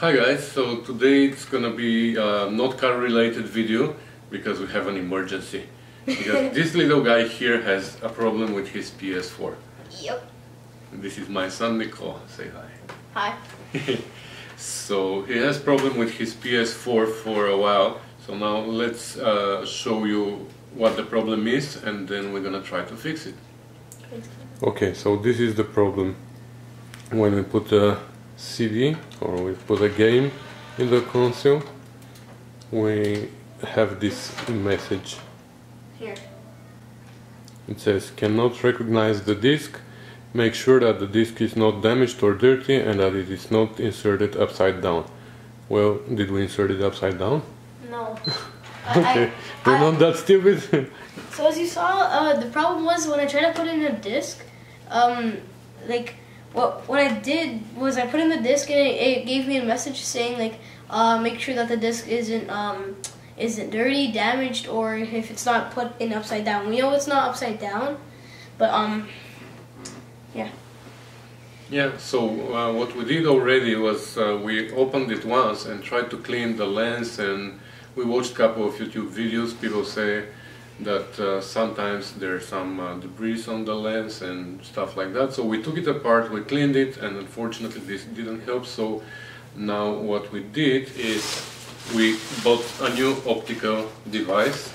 Hi guys, so today it's gonna be not car related video because we have an emergency. Because this little guy here has a problem with his PS4. Yep. This is my son Nicole, say hi. Hi. So he has problem with his PS4 for a while. So now let's show you what the problem is and then we're gonna try to fix it. Okay, so this is the problem. When we put a CD or we put a game in the console, we have this message. Here. It says, cannot recognize the disc, make sure that the disc is not damaged or dirty and that it is not inserted upside down. Well, did we insert it upside down? No. Okay, we're not that stupid. So as you saw, the problem was when I tried to put in a disc, what I did was I put in the disc and it gave me a message saying like, make sure that the disc isn't dirty, damaged, or if it's not put in upside down. We know it's not upside down, but yeah. Yeah, so what we did already was we opened it once and tried to clean the lens, and we watched a couple of YouTube videos. People say that sometimes there's some debris on the lens and stuff like that. So we took it apart, we cleaned it, and unfortunately this didn't help. So now what we did is we bought a new optical device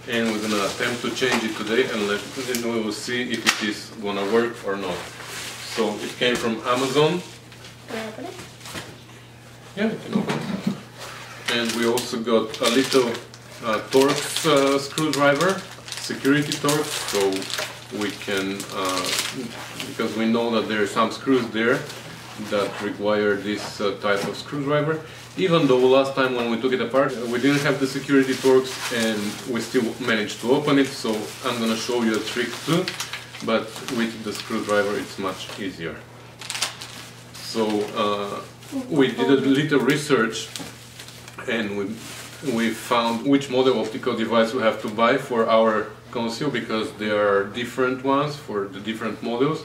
and we're gonna attempt to change it today, and then we will see if it is gonna work or not. So it came from Amazon. Can I open it? Yeah, you can open it. And we also got a little Torx screwdriver, security Torx, so we can, because we know that there are some screws there that require this type of screwdriver. Even though last time when we took it apart we didn't have the security Torx and we still managed to open it, so I'm gonna show you a trick too, but with the screwdriver it's much easier. So we did a little research and we found which model optical device we have to buy for our console, because there are different ones for the different models.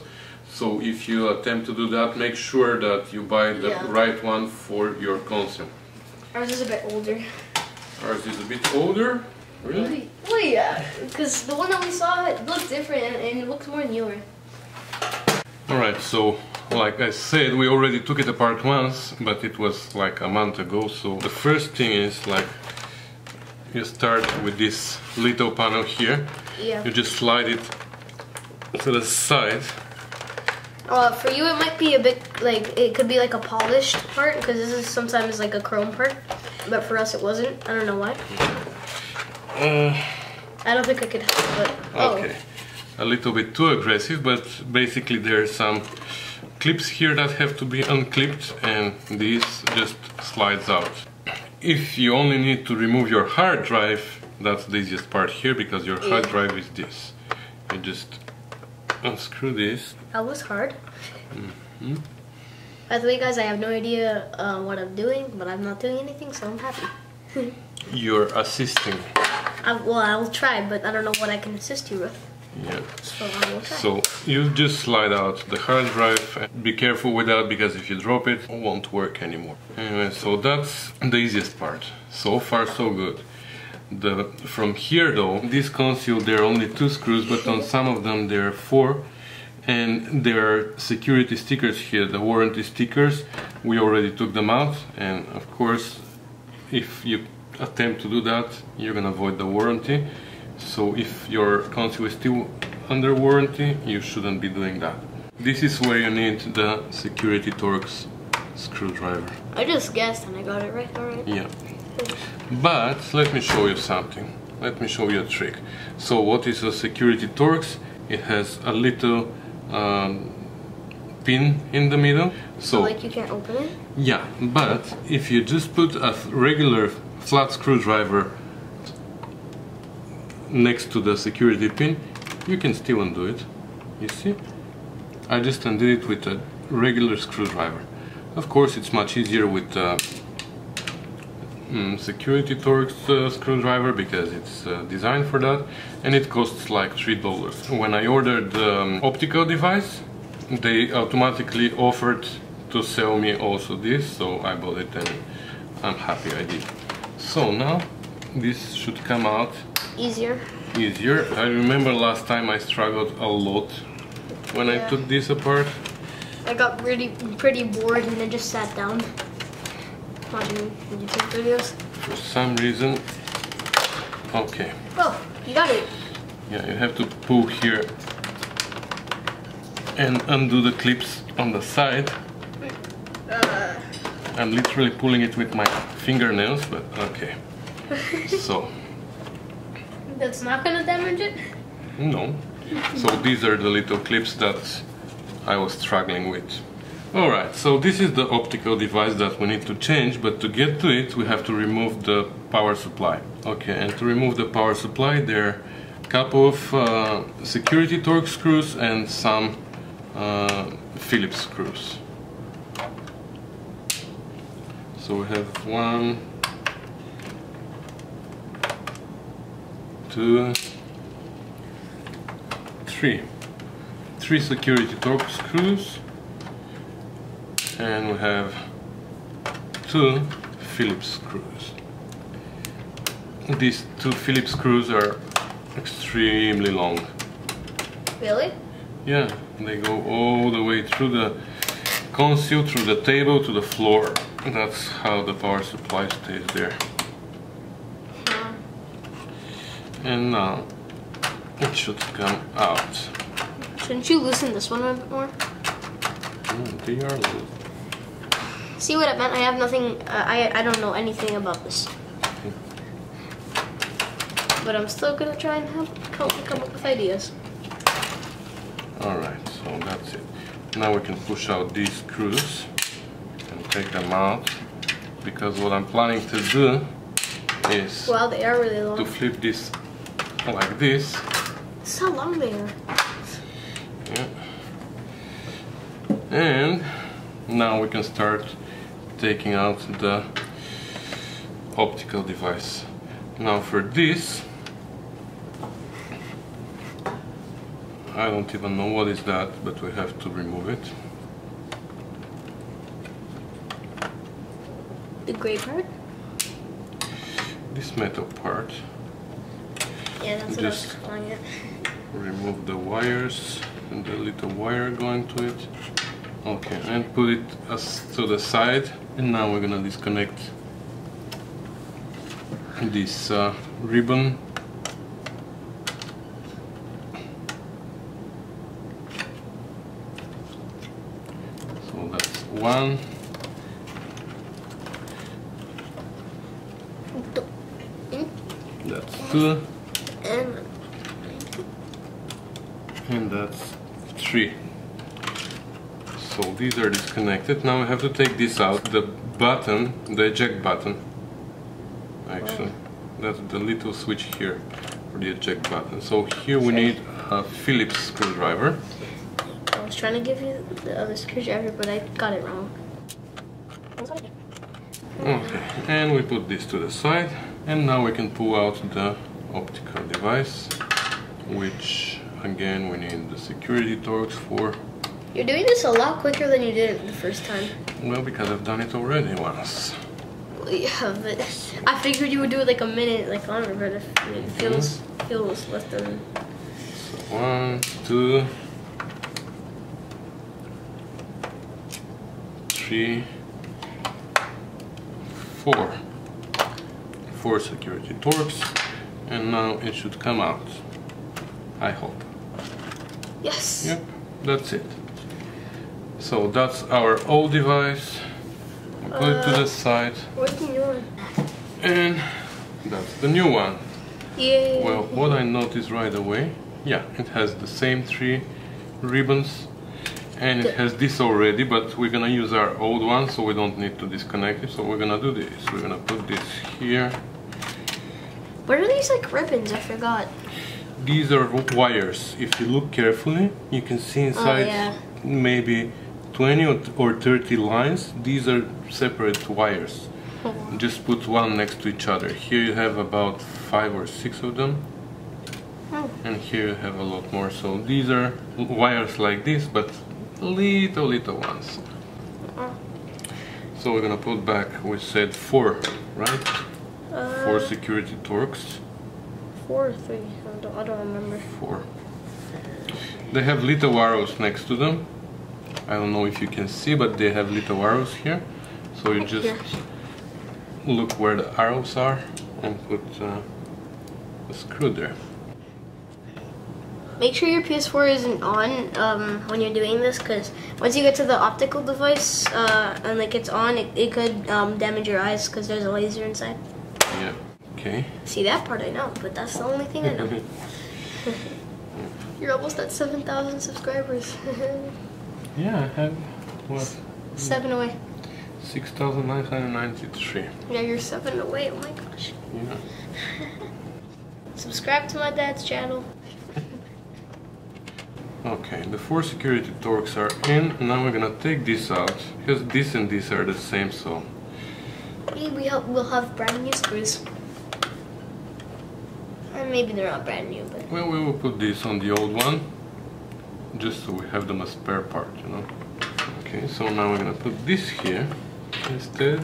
So if you attempt to do that, make sure that you buy the right one for your console. Ours is a bit older. Ours is a bit older? Really? Well, yeah, because the one that we saw, it looked different and it looks more newer. Alright, so like I said, we already took it apart once, but it was like a month ago. So the first thing is like, you start with this little panel here. Yeah. You just slide it to the side. For you it might be a bit like, it could be like a polished part, because this is sometimes like a chrome part, but for us it wasn't. I don't know why. I don't think I could help, but okay. A little bit too aggressive, but basically there are some clips here that have to be unclipped and this just slides out. If you only need to remove your hard drive, that's the easiest part here, because your hard drive is this. You just unscrew this. That was hard. By the way guys, I have no idea what I'm doing, but I'm not doing anything, so I'm happy. You're assisting. Well, I will try, but I don't know what I can assist you with. Yeah. So I will try. So you just slide out the hard drive. Be careful with that, because if you drop it, it won't work anymore. Anyway, so that's the easiest part. So far so good. From here though, this console there are only 2 screws, but on some of them there are 4. And there are security stickers here, the warranty stickers. We already took them out, and of course if you attempt to do that you're gonna void the warranty. So if your console is still under warranty, you shouldn't be doing that. This is where you need the security Torx screwdriver. I just guessed and I got it right, alright. Yeah. But let me show you something. Let me show you a trick. So what is a security Torx? It has a little pin in the middle. So like you can't open it? Yeah, but if you just put a regular flat screwdriver next to the security pin, you can still undo it. You see? I just undid it with a regular screwdriver. Of course it's much easier with security Torx screwdriver, because it's designed for that, and it costs like $3. When I ordered the optical device, they automatically offered to sell me also this, so I bought it and I'm happy I did. So now this should come out easier. I remember last time I struggled a lot when I took this apart. I got pretty bored and then just sat down watching YouTube videos. For some reason. Okay. Oh, you got it. Yeah, you have to pull here and undo the clips on the side. I'm literally pulling it with my fingernails, but okay. So. That's not gonna damage it? No. So these are the little clips that I was struggling with. Alright, so this is the optical device that we need to change, but to get to it we have to remove the power supply. Okay, and to remove the power supply there are a couple of security Torx screws and some Phillips screws. So we have 1, 2, 3 security Torx screws, and we have 2 Phillips screws. These 2 Phillips screws are extremely long. Really? Yeah, they go all the way through the console, through the table, to the floor. That's how the power supply stays there. And now it should come out. Shouldn't you loosen this one a bit more? They are loose. See what it meant? I have nothing, I don't know anything about this. But I'm still gonna try and come up with ideas. Alright, so that's it. Now we can push out these screws and take them out, because what I'm planning to do is wow, they are really long. to flip this like this. This is how long they are. Yeah. And now we can start taking out the optical device. Now for this, I don't even know what is that, but we have to remove it. The gray part? This metal part. Yeah, that's what I was calling it. Remove the wires and the little wire going to it. Okay, and put it to the side. And now we're gonna disconnect this ribbon. So that's 1. That's 2. And that's 3. So these are disconnected. Now I have to take this out. The button, the eject button, actually, that's the little switch here for the eject button. So here we need a Phillips screwdriver. I was trying to give you the other screwdriver, but I got it wrong. Okay, and we put this to the side, and now we can pull out the optical device, which again we need the security Torx for. You're doing this a lot quicker than you did it the first time. Well, because I've done it already once. Well, yeah, but I figured you would do it like a minute, like longer, but it feels less than. So 1, 2, 3, 4. 4 security Torx, and now it should come out. I hope. Yes. Yep, that's it. So that's our old device. We put it to the side. Where's the new one? And that's the new one. Yeah. Well, what I noticed right away, yeah, it has the same 3 ribbons, and it has this already, but we're gonna use our old one, so we don't need to disconnect it. So we're gonna do this. We're gonna put this here. What are these like ribbons? I forgot. These are wires. If you look carefully, you can see inside maybe 20 or 30 lines. These are separate wires. Just put one next to each other. Here you have about 5 or 6 of them. And here you have a lot more. So these are wires like this, but little ones. So we're gonna put back, we said 4, right? 4 security Torx. 4 or 3, I don't remember. 4. They have little arrows next to them. I don't know if you can see, but they have little arrows here. So you just look where the arrows are and put a screw there. Make sure your PS4 isn't on when you're doing this, because once you get to the optical device and like it's on, it could damage your eyes because there's a laser inside. Yeah. Okay. See, that part I know, but that's the only thing I know. You're almost at 7,000 subscribers. Yeah, I have what? 7 away. 6,993. Yeah, you're 7 away. Oh my gosh. Yeah. Subscribe to my dad's channel. Okay, the 4 security Torx are in. Now we're gonna take this out because this and this are the same. So Maybe we'll have brand new screws. Or maybe they're not brand new, but well, we will put this on the old one, just so we have them as spare part, you know. Okay, so now we're gonna put this here instead,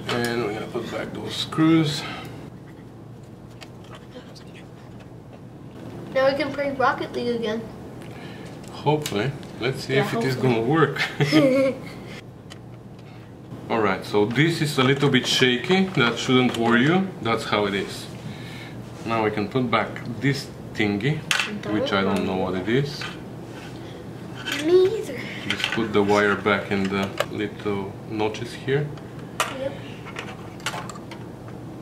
and we're gonna put back those screws. now we can play Rocket League again. Hopefully, let's see if it is gonna work. Alright, so this is a little bit shaky, that shouldn't worry you, that's how it is. Now we can put back this thingy, which I don't know what it is. Me either. Just put the wire back in the little notches here. Yep.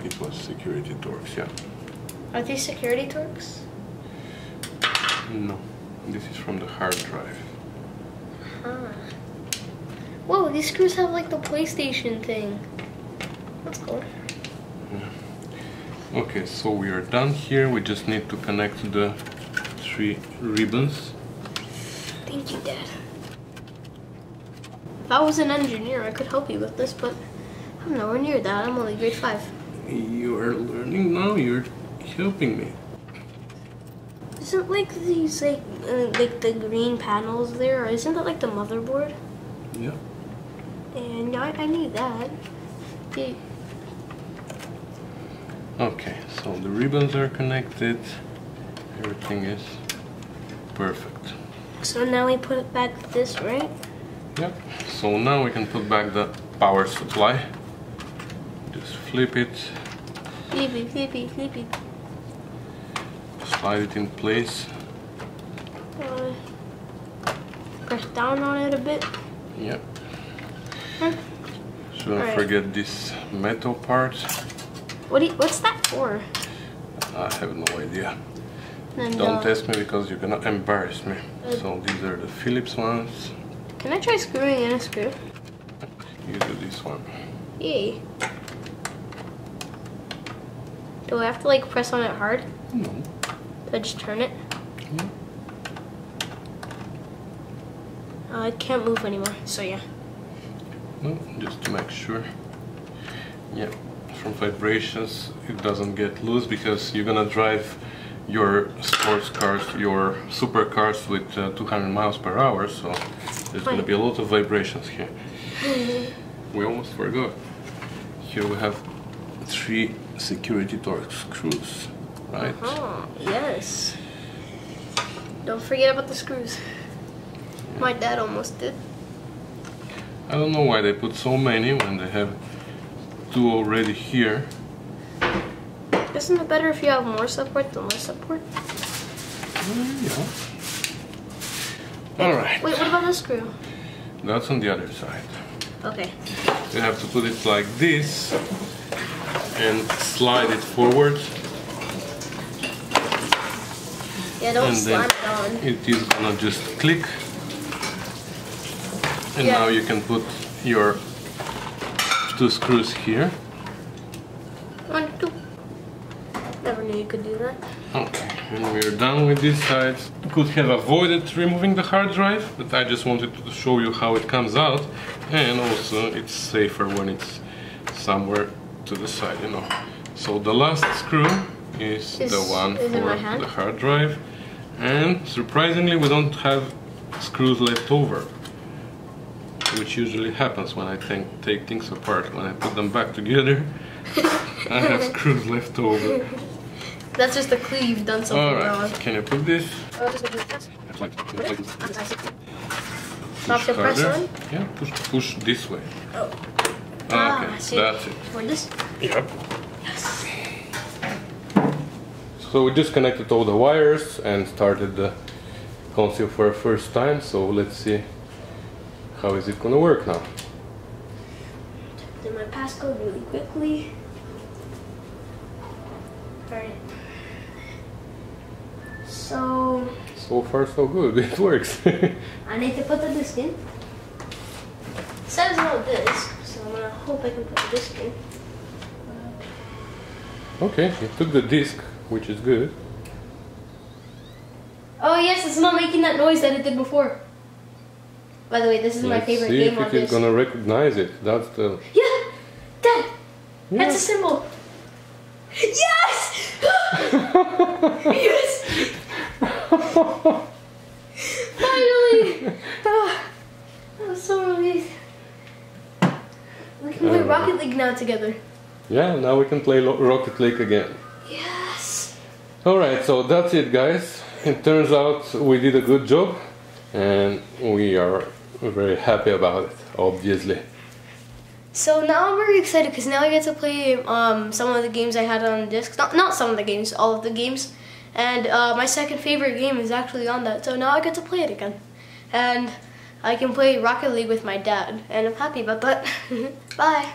It was security Torx, yeah. Are these security Torx? No, this is from the hard drive. Huh. Whoa, these screws have like the PlayStation thing. That's cool. Yeah. Okay, so we are done here. We just need to connect the 3 ribbons. Thank you, Dad. If I was an engineer, I could help you with this, but I'm nowhere near that. I'm only grade 5. You are learning now, you're helping me. Isn't like these like the green panels there? Isn't that like the motherboard? Yeah. And I need that. Okay, so the ribbons are connected. Everything is perfect. So now we put it back this, right? Yep. So now we can put back the power supply. Just flip it. Flippy, flippy, flippy. Slide it in place. Press down on it a bit. Yep. Huh? Shouldn't forget this metal part. What's that for? I have no idea. And, Don't test me because you're gonna embarrass me. So these are the Phillips ones. Can I try screwing in a screw? You do this one. Yay. Do I have to like press on it hard? No. Do I just turn it? Yeah. I can't move anymore, so yeah. No, just to make sure. Yeah, from vibrations it doesn't get loose because you're gonna drive your sports cars, your supercars with 200 miles per hour, so there's gonna be a lot of vibrations here. We almost forgot. Here we have 3 security Torx screws, right? Yes. Don't forget about the screws. My dad almost did. I don't know why they put so many when they have 2 already here. Isn't it better if you have more support than less support? Yeah. Alright. Wait, what about this screw? That's on the other side. Okay. You have to put it like this and slide it forward. Yeah, don't and slide then it on. it is gonna just click. And now you can put your 2 screws here. 1, 2. Never knew you could do that. Okay, and we're done with this side. Could have avoided removing the hard drive, but I just wanted to show you how it comes out, and also it's safer when it's somewhere to the side, you know. So the last screw is the one for the hard drive, and surprisingly we don't have screws left over. which usually happens when I take things apart. When I put them back together, I have screws left over. That's just a clue you've done something wrong. Alright, can you put this? Stop the press on? Yeah, push this way. Oh. Okay, that's it. For this? Yep. Yes. So we disconnected all the wires and started the console for the first time, so let's see how is it gonna work now. Do my passcode really quickly. Alright. So far so good, it works. I need to put the disc in. It says no disc, so I'm gonna hope I can put the disc in. Okay, you took the disc, which is good. Oh yes, it's not making that noise that it did before. By the way, this is my favorite game on Let's see if it is gonna recognize it. That's the... Yeah! Dad! Yeah. That's a symbol! Yes! Yes! Finally! I'm so relieved. We can play Rocket League now together. Yeah, now we can play Rocket League again. Yes! Alright, so that's it, guys. It turns out we did a good job and we are very happy about it, obviously. So now I'm very excited because now I get to play some of the games I had on disc. Not some of the games, all of the games. And my second favorite game is actually on that. So now I get to play it again. And I can play Rocket League with my dad. And I'm happy about that. Bye.